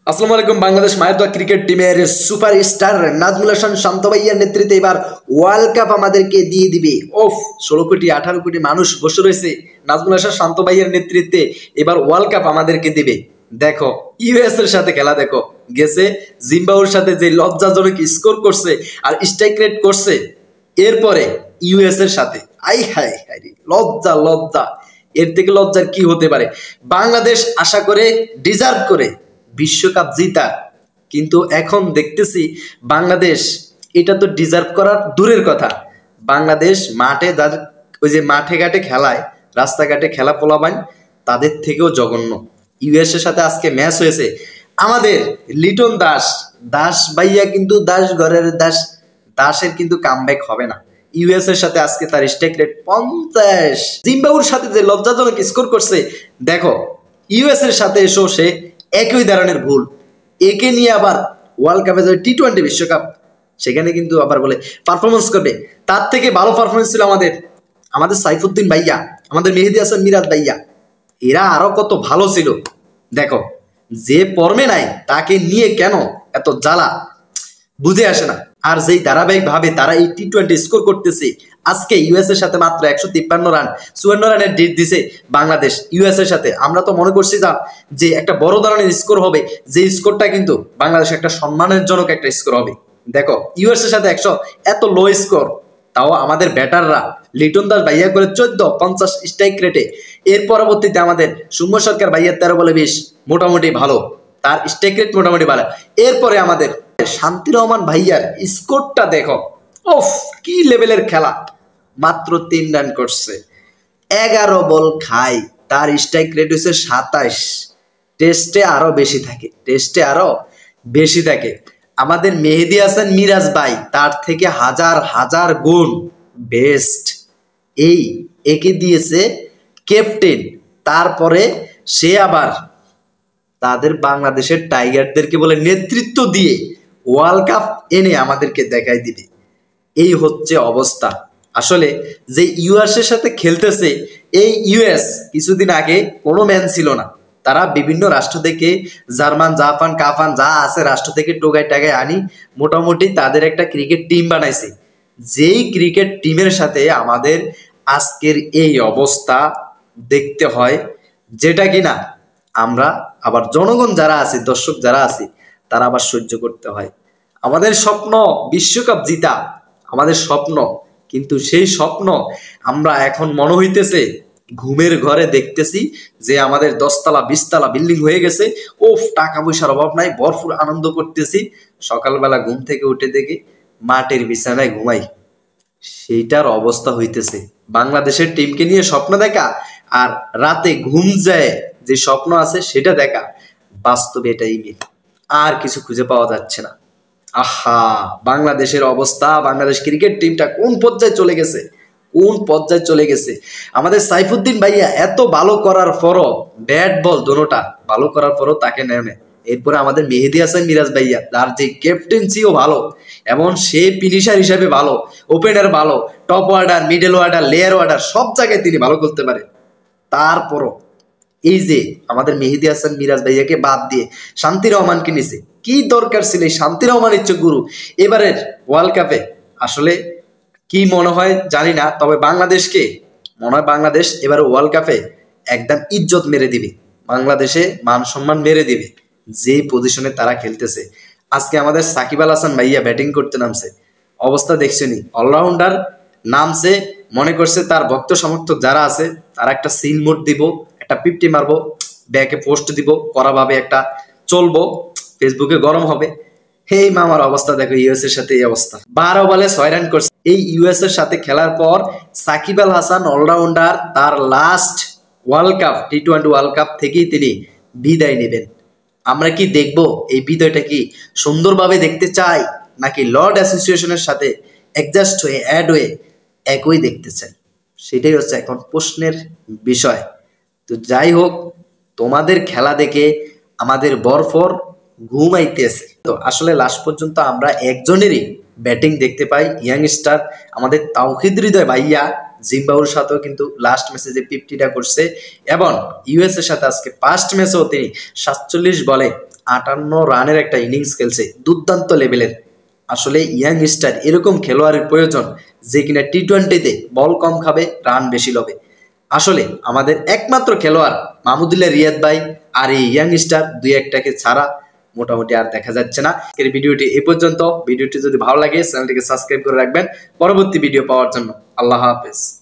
আসসালামু আলাইকুম। বাংলাদেশ মায়ের দোয়া ক্রিকেট টিমের সুপারস্টার নাজমুল হাসান শান্ত ভাইয়ার নেতৃত্বে এবার ওয়ার্ল্ড কাপ আমাদেরকে দিয়ে দিবে। 16 কোটি 18 কোটি মানুষ বসে রয়েছে। নাজমুল হাসান শান্ত ভাইয়ার নেতৃত্বে এবার ওয়ার্ল্ড কাপ আমাদেরকে দিবে। দেখো ইউএস এর সাথে খেলা, দেখো গেছে জিম্বাবুয়ের সাথে যে লজ্জাজনক স্কোর করছে আর স্ট্রাইক রেট করছে, এরপরে ইউএস এর সাথে আই হাই হাই লজ্জা লজ্জা, এর থেকে লজ্জার কি হতে পারে। বাংলাদেশ আশা করে ডিজার্ভ করে বিশ্বকাপ জিতার, কিন্তু এখন দেখতেছি বাংলাদেশ এটা তো ডিজার্ভ করার দূরের কথা। বাংলাদেশ মাঠে ওই যে মাঠে ঘাটে খেলায়, রাস্তাঘাটে খেলা পোলাবান তাদের থেকেও জঘন্য। ইউএস এর সাথে আজকে ম্যাচ হয়েছে, আমাদের লিটন দাস দাস ভাইয়া কিন্তু দাস ঘরের দাস, দাসের কিন্তু কামব্যাক হবে না। ইউএস এর সাথে আজকে তার স্ট্রাইক রেট 50। জিম্বাবুয়ের সাথে যে লজ্জাজনক স্কোর করছে, দেখো ইউএস এর সাথে এসেও সে একই ধরনের ভুল। একে নিয়ে আবার ওয়ার্ল্ড কাপে যাবে টি-20 বিশ্বকাপ, সেখানে কিন্তু আবার বলে পারফরমেন্স করবে। তার থেকে ভালো পারফরমেন্স ছিল আমাদের সাইফুদ্দিন ভাইয়া, আমাদের মেহেদী হাসান মিরাজ ভাইয়া, এরা আরো কত ভালো ছিল। দেখো যে ফর্মে নাই তাকে নিয়ে কেন এত জ্বালা, বুঝে আসে না। আর যেই ধারাবাহিক ভাবে তারা এই টি-20 স্কোর করতেছে, আজকে ইউএস এর সাথে মাত্র 153 রান 54 রানের ডিট দিছে বাংলাদেশ ইউএস এর সাথে। আমরা তো মনে করছি যে একটা বড় ধরনের স্কোর হবে, যে স্কোরটা কিন্তু বাংলাদেশ একটা সম্মানের জনক একটা স্কোর হবে। দেখো ইউএস এর সাথে 100 এত লো স্কোর, তাও আমাদের ব্যাটাররা লিটন দাস ভাইয়া করে 14-50 স্ট্রাইক রেটে। এর পরবর্তীতে আমাদের সৌম্য সরকার ভাইয়া 13 বলে 20, মোটামুটি ভালো, তার স্ট্রাইক রেট মোটামুটি ভালো। এরপরে আমাদের শান্তি রহমান ভাইয়ার স্কোরটা দেখো, ওফ কি লেভেলের খেলা, মাত্র 3 রান করছে, 11 বল খায়, তার স্ট্রাইক রেট হচ্ছে 27। টেস্টে আরো বেশি থাকে। আমাদের মেহেদী হাসান মিরাজ ভাই তার থেকে হাজার হাজার গুণ বেস্ট। একে দিয়েছে ক্যাপ্টেন, তারপরে সে আবার তাদের বাংলাদেশের টাইগারদেরকে বলে নেতৃত্ব দিয়ে ওয়ার্ল্ড কাপ এনে আমাদেরকে দেখাই দিবে। এই হচ্ছে অবস্থা। আসলে যে ইউএস এর সাথে খেলতেছে, এই ইউএস কিছুদিন আগে কোনো ম্যান ছিল না, তারা বিভিন্ন রাষ্ট্র থেকে জার্মান জাপান কাফান যা আছে রাষ্ট্র থেকে টোগাই টাগায় আনি মোটামুটি তাদের একটা ক্রিকেট টিম বানাইছে। যেই ক্রিকেট টিমের সাথে আমাদের আজকের এই অবস্থা দেখতে হয়, যেটা কিনা আমরা আবার জনগণ যারা আছে, দর্শক যারা আছে, তারা আবার সহ্য করতে হয়। আমাদের স্বপ্ন বিশ্বকাপ জিতা, আমাদের স্বপ্ন, কিন্তু সেই স্বপ্ন আমরা এখন মনে হইতেছে ঘুমের ঘরে দেখতেছি যে আমাদের 10 তলা 20 তলা বিল্ডিং হয়ে গেছে, ওফ টাকা পয়সার অভাব নাই, ভরপুর আনন্দ করতেছি। সকালবেলা ঘুম থেকে উঠে দেখি মাটির বিছানায় ঘুমাই, সেইটার অবস্থা হইতেছে। বাংলাদেশের টিমকে নিয়ে স্বপ্ন দেখা আর রাতে ঘুম যায় যে স্বপ্ন আছে সেটা দেখা, বাস্তবে এটাই মিল, আর কিছু খুঁজে পাওয়া যাচ্ছে না। আহা বাংলাদেশের অবস্থা, বাংলাদেশ ক্রিকেট টিমটা কোন পর্যায়ে চলে গেছে। আমাদের সাইফুদ্দিন ভাইয়া এত ভালো করার পরও, ব্যাট বল দোনোটা ভালো করার পরও তাকে নেয়। এরপরে আমাদের মেহেদী হাসান মিরাজ ভাইয়া, তার যে ক্যাপ্টেন্সিও ভালো, এমন সে ফিনিশার হিসাবে ভালো, ওপেনার ভালো, top order, middle order, layer order সব জায়গায় তিনি ভালো করতে পারে। তারপরও এই যে আমাদের মেহেদী হাসান মিরাজ ভাইয়াকে বাদ দিয়ে শান্তি রহমানকে নিছে, কি দরকার ছিল? শান্তি রহমান ইচ্ছে গুরু এবারের ওয়ার্ল্ড কাপে। আসলে কি মনে হয় জানি না, তবে বাংলাদেশকে মনে হয় বাংলাদেশ এবারে ওয়ার্ল্ড কাপে একদম ইজ্জত মেরে দিবে, বাংলাদেশে মান সম্মান মেরে দিবে, যে পজিশনে তারা খেলতেছে। আজকে আমাদের সাকিব আল হাসান ভাইয়া ব্যাটিং করতে নামছে, অবস্থা দেখছেনি, অলরাউন্ডার নামছে, মনে করছে তার ভক্ত সমর্থক যারা আছে তারা একটা সিল মোড দিব, একটা 50 মারবো, ব্যাকে পোস্ট দিব, করাভাবে একটা চলবো, ফেসবুকে গরম হবে। এই মামার অবস্থা দেখো, ইউএস এর সাথে এই অবস্থা। 12 বলে 6 রান করছে। এই ইউএস এর সাথে খেলার পর সাকিব আল হাসান অলরাউন্ডার তার লাস্ট ওয়ার্ল্ড কাপ টি-20 ওয়ার্ল্ড কাপ থেকেই তিনি বিদায় নেবেন। আমরা কি দেখব এই বিদায়টা কি সুন্দরভাবে দেখতে চাই, নাকি লর্ড অ্যাসোসিয়েশনের সাথে অ্যাডজাস্ট হয়ে অ্যাড হয়ে একই দেখতে চাই, সেটাই হচ্ছে এখন প্রশ্নের বিষয়। তো যাই হোক, তোমাদের খেলা দেখে আমাদের বরফর ঘুমাইতেছে। তো আসলে লাস্ট পর্যন্ত আমরা একজনেরই ব্যাটিং দেখতে পাই, ইয়াংস্টার আমাদের তাওহিদ হৃদয় ভাইয়া জিম্বাবুয়ের সাথেও কিন্তু লাস্ট ম্যাচে যে 50টা করছে, এবং ইউএস এর সাথে আজকে ফার্স্ট ম্যাচেও তিনি 47 বলে রানের একটা ইনিংস খেলছে, দুর্দান্ত লেভেলের। আসলে ইয়াং স্টার এরকম খেলোয়াড়ের প্রয়োজন যে কিনা টি-20তে বল কম খাবে, রান বেশি লবে। আসলে আমাদের একমাত্র খেলোয়াড় মাহমুদুল্লাহ রিয়াদ ভাই, আর এই ইয়াং স্টার দুই একটাকে ছাড়া মোটামুটি আর দেখা যাচ্ছে না। এর ভিডিওটি এ পর্যন্ত। ভিডিওটি যদি ভালো লাগে চ্যানেলটিকে সাবস্ক্রাইব করে রাখবেন পরবর্তী ভিডিও পাওয়ার জন্য। আল্লাহ হাফেজ।